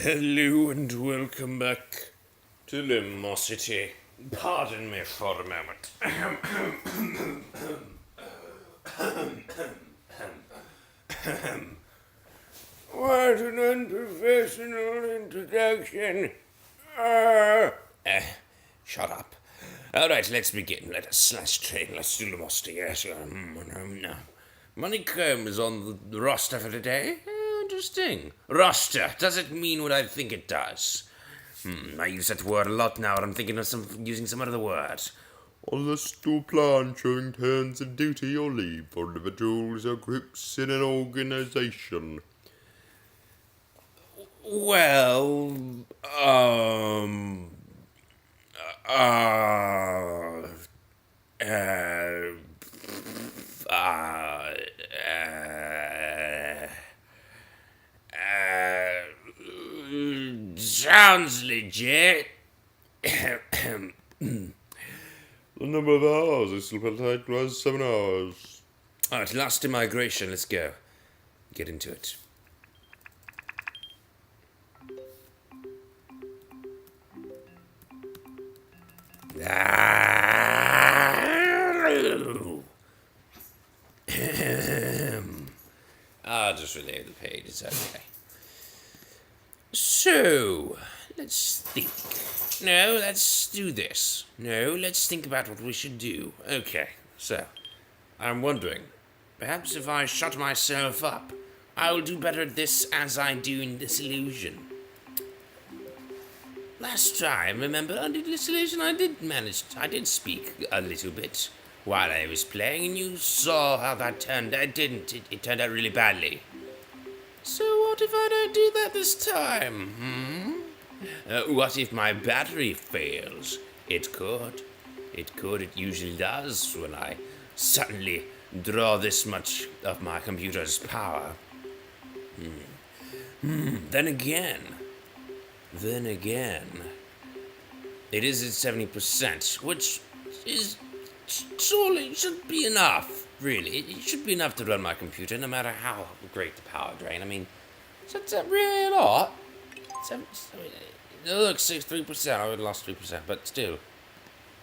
Hello and welcome back to Lumosity. Pardon me for a moment. What an unprofessional introduction. Shut up. Alright, let's begin. Let us slash train. Let's do Lumosity. Yes. Moneycomb is on the roster for today. Interesting. Roster. Does it mean what I think it does? I use that word a lot now, and I'm thinking of using some other words. A list or plan showing turns of duty or leave for individuals or groups in an organisation. Well, sounds legit. The number of hours is still take was 7 hours. Alright, last immigration, let's go. Get into it. I'll just relay the page, it's okay. So, let's think. No, let's do this. No, let's think about what we should do. Okay, so, I'm wondering, perhaps if I shut myself up, I will do better at this as I do in Disillusion. Last time, remember, under Disillusion, I did speak a little bit while I was playing, and you saw how that turned out. It turned out really badly. So what if I don't do that this time, what if my battery fails? It could. It usually does when I suddenly draw this much of my computer's power. Then again, it is at 70%, which is surely should be enough. Really, it should be enough to run my computer, no matter how great the power drain. I mean, is that really a lot? Look, 3%. I would have lost 3%, but still, it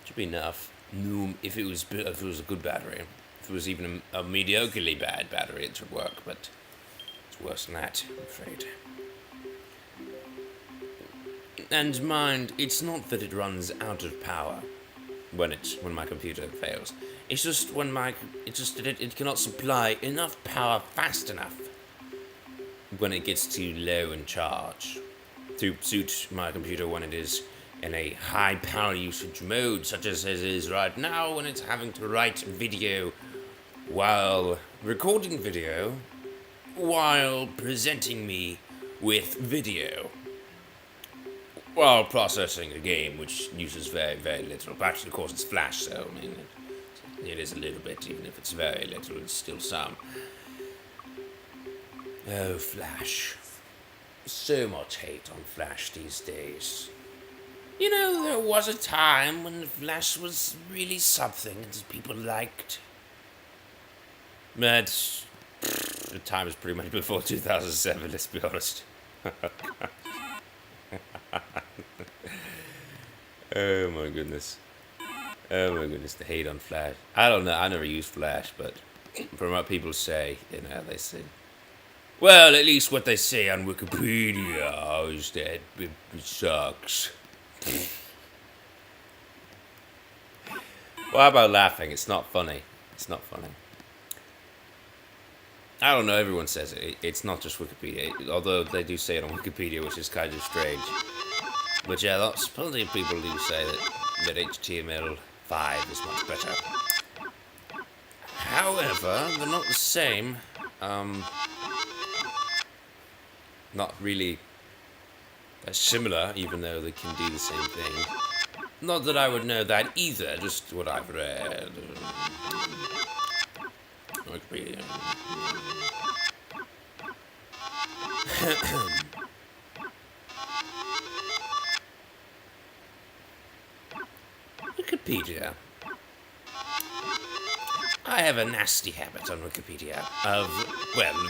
should be enough. If it was a good battery, if it was even a mediocrely bad battery, it should work. But it's worse than that, I'm afraid. And mind, it's not that it runs out of power when my computer fails. It's just that it cannot supply enough power fast enough when it gets too low in charge to suit my computer when it is in a high power usage mode, such as it is right now when it's having to write video while recording video while presenting me with video while processing a game which uses very, very little. But actually, of course, it's Flash, so I mean, it is a little bit, even if it's very little, it's still some. Oh, Flash. So much hate on Flash these days. You know, there was a time when Flash was really something that people liked. But the time is pretty much before 2007, let's be honest. Oh my goodness, the hate on Flash. I don't know, I never used Flash, but from what people say, they say, well, at least what they say on Wikipedia is that it sucks. Why about laughing? It's not funny. I don't know, everyone says it. It's not just Wikipedia, although they do say it on Wikipedia, which is kind of strange. But yeah, plenty of people do say that HTML5 is much better. However, they're not the same. Not really similar, even though they can do the same thing. Not that I would know that either, just what I've read. Wikipedia. Wikipedia. I have a nasty habit on Wikipedia of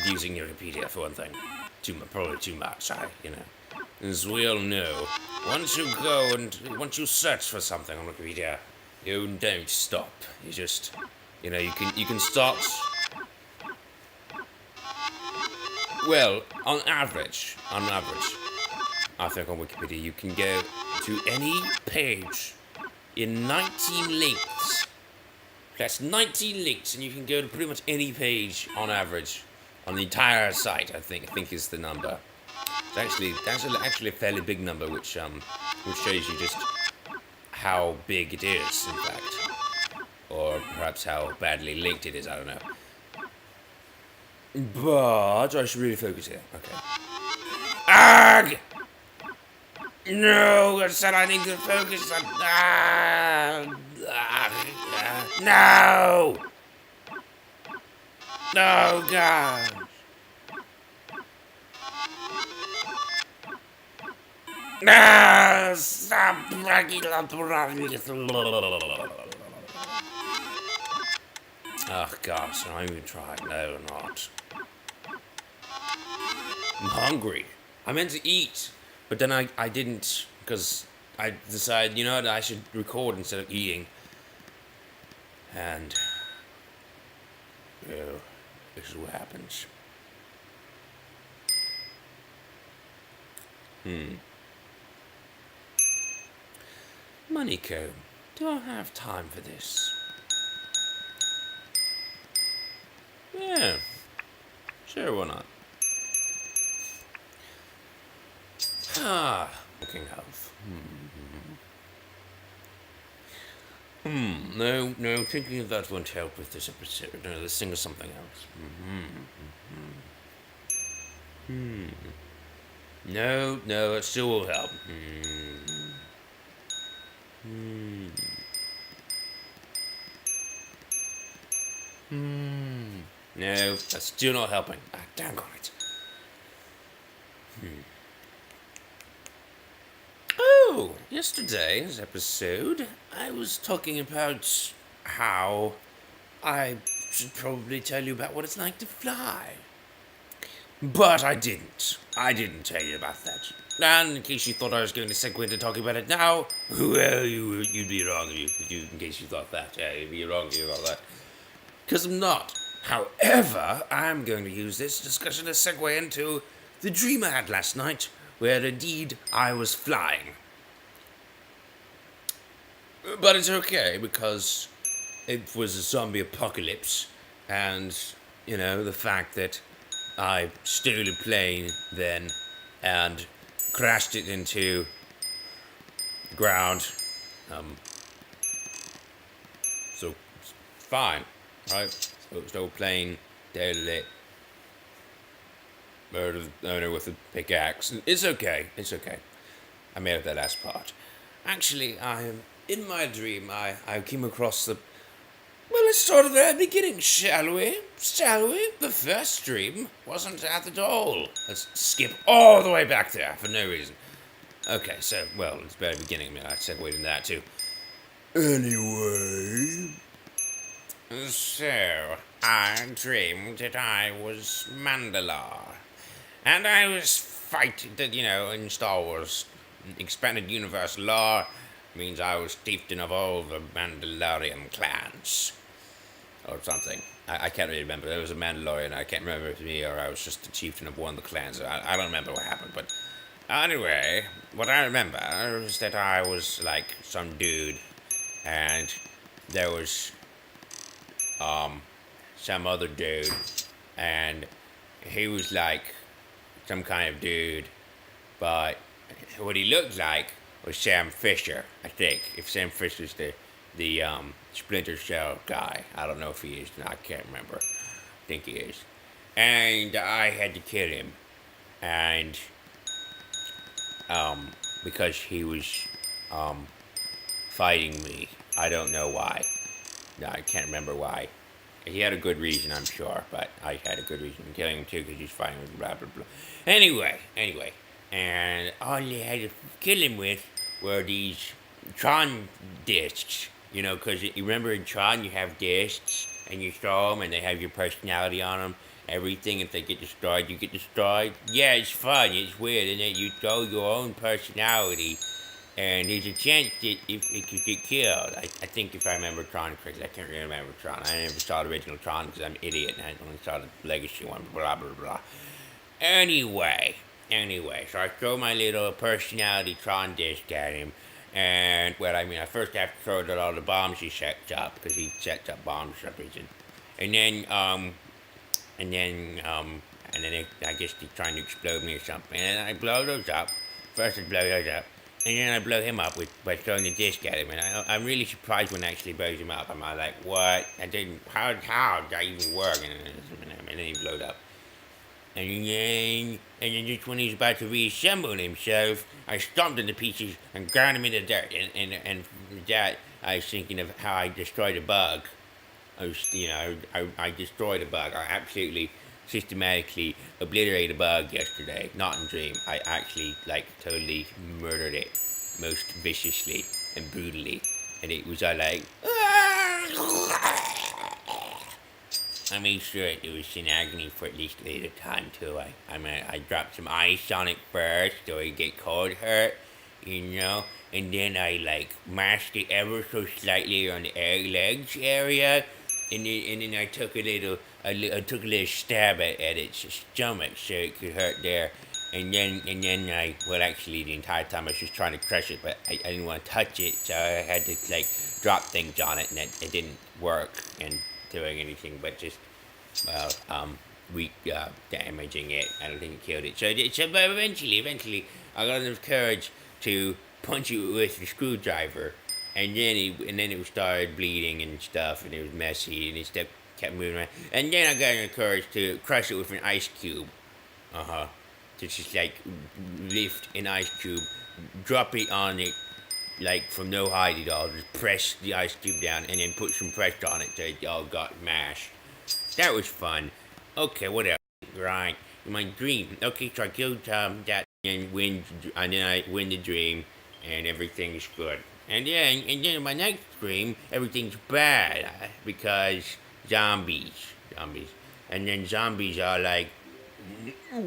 using Wikipedia for one thing. Probably too much, As we all know, once you search for something on Wikipedia, you don't stop. You just, you can start. Well, on average, I think on Wikipedia you can go to any page in 19 links. That's 19 links, and you can go to pretty much any page on average on the entire site. I think is the number. That's actually a fairly big number, which shows you just how big it is, in fact, or perhaps how badly linked it is. I don't know. But I should really focus here. Okay. Arg! No, I said I need to focus on. No! Oh God! No! Stop! Oh gosh, I'm even trying. No, I'm not. I'm hungry. I meant to eat, but then I didn't, because I decided, that I should record instead of eating. And, this is what happens. Moneycomb, do I have time for this? Yeah, sure, why not? Looking of. No, thinking of that won't help with this episode. No, let's think of something else. No, it still will help. No, that's still not helping. Damn it. Oh, yesterday's episode, I was talking about how I should probably tell you about what it's like to fly. But I didn't. I didn't tell you about that. And in case you thought I was going to segue into talking about it now, well, you'd be wrong in case you thought that. Yeah, you'd be wrong if you thought that. Because I'm not. However, I'm going to use this discussion to segue into the dream I had last night, where indeed I was flying. But it's okay, because it was a zombie apocalypse, and, the fact that I stole a plane then and crashed it into the ground, so it's fine, right? So stole a plane, tailed it, murdered the owner with a pickaxe. It's okay. I made up that last part. Actually, in my dream, I came across the... Well, let's start at the very beginning, shall we? The first dream wasn't that at all. Let's skip all the way back there for no reason. Okay, so, well, it's the very beginning. I mean, I segued into that too. Anyway... So, I dreamed that I was Mandalore. And I was fighting, in Star Wars expanded universe lore, means I was chieftain of all the Mandalorian clans. Or something. I can't really remember. There was a Mandalorian. I can't remember if it was me or I was just the chieftain of one of the clans. I don't remember what happened, but anyway, what I remember is that I was like some dude, and there was some other dude, and he was like some kind of dude, but what he looked like was Sam Fisher, I think. If Sam Fisher's the Splinter Cell guy. I don't know if he is. I can't remember. I think he is. And I had to kill him. And because he was fighting me. I don't know why. No, I can't remember why. He had a good reason, I'm sure, but I had a good reason for killing him too, because he's fighting with blah, blah, blah. Anyway, and all you had to kill him with were these Tron discs, because you remember in Tron you have discs, and you throw them, and they have your personality on them, everything, if they get destroyed, you get destroyed. Yeah, it's fun. It's weird, and then you throw your own personality, and there's a chance that if it could get killed. I think if I remember Tron correctly, I can't really remember Tron. I never saw the original Tron because I'm an idiot, and I only saw the Legacy one. Blah blah blah. Anyway, so I throw my little personality Tron disc at him. And, well, I mean, I first have to throw out all the bombs he sets up, because he sets up bombs for some reason. And then, I guess he's trying to explode me or something. And I blow those up. First I blow those up. And then I blow him up by throwing the disc at him. And I'm really surprised when it actually blows him up. I'm like, what? How did that even work? And then he blowed up. And then just when he's about to reassemble himself, I stomped him to pieces and ground him in the dirt. And that, I was thinking of how I destroyed a bug. I destroyed a bug. I absolutely systematically obliterated a bug yesterday. Not in dream. I actually, totally murdered it. Most viciously and brutally. And it was all like... I made sure it was in agony for at least a little time too. I dropped some ice on it first so it get cold hurt, and then I mashed it ever so slightly on the legs area, and then I took a little stab at its stomach so it could hurt there, and then actually the entire time I was just trying to crush it, but I didn't want to touch it, so I had to drop things on it, and it didn't work and doing anything but just damaging it. I don't think it killed it. So but eventually I got enough courage to punch it with the screwdriver, and then it started bleeding and stuff, and it was messy, and it kept moving around. And then I got enough courage to crush it with an ice cube. To just lift an ice cube, drop it on it from no height at all, just press the ice cube down and then put some pressure on it so it all got mashed. That was fun. Okay, what else? Right, my dream. Okay, so I killed that and then I win the dream and everything's good. And then in my next dream, everything's bad because zombies. And then zombies are like, brains,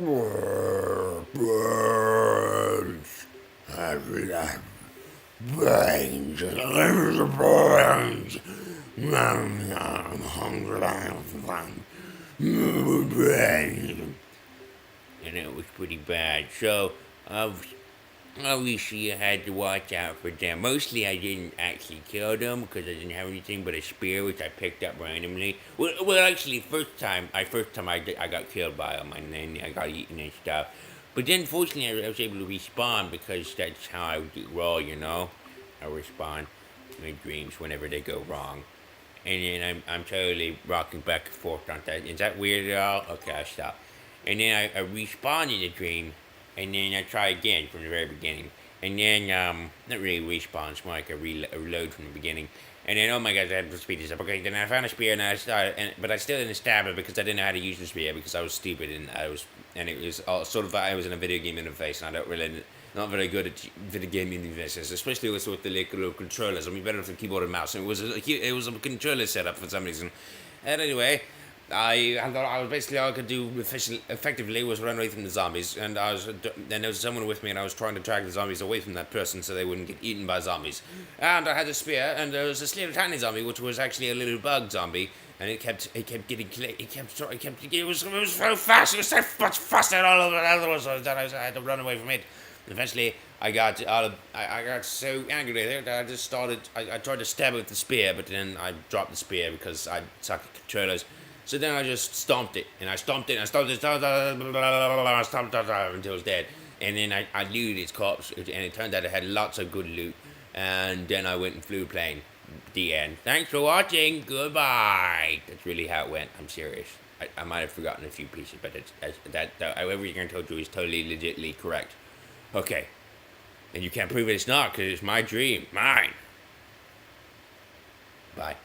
I'm hungry, brains. And it was pretty bad. So, obviously I had to watch out for them. Mostly I didn't actually kill them because I didn't have anything but a spear, which I picked up randomly. Well, actually, first time I got killed by them, and then I got eaten and stuff. But then, fortunately, I was able to respawn because that's how I roll, I respawn to my dreams whenever they go wrong. And then I'm totally rocking back and forth on that. Is that weird at all? Okay, I'll stop. And then I respawn in the dream, and then I try again from the very beginning. And then, not really respawn, it's more like a reload from the beginning. And then, oh my god, I had to speed this up. Okay, then I found a spear, and I started, but I still didn't stab it because I didn't know how to use the spear because I was stupid, and it was all sort of, I was in a video game interface, and I don't really, not very good at video game interfaces, especially with the little controllers. I mean, better with the keyboard and mouse. And it was a controller setup for some reason. And anyway, I was basically all I could do effectively was run away from the zombies, and there was someone with me, and I was trying to drag the zombies away from that person so they wouldn't get eaten by zombies. And I had a spear, and there was this little tiny zombie, which was actually a little bug zombie, and it kept getting it was so fast, it was so much faster than all of the other ones that I had to run away from it. Eventually, I got so angry with it that I tried to stab it with the spear, but then I dropped the spear because I suck at controllers. So then I just stomped it, and I stomped it until it was dead. And then I looted its corpse, and it turned out it had lots of good loot. And then I went and flew a plane. The end. Thanks for watching. Goodbye. That's really how it went. I'm serious. I might have forgotten a few pieces, but everything I told you is totally legitly correct. Okay. And you can't prove it's not, because it's my dream. Mine. Bye.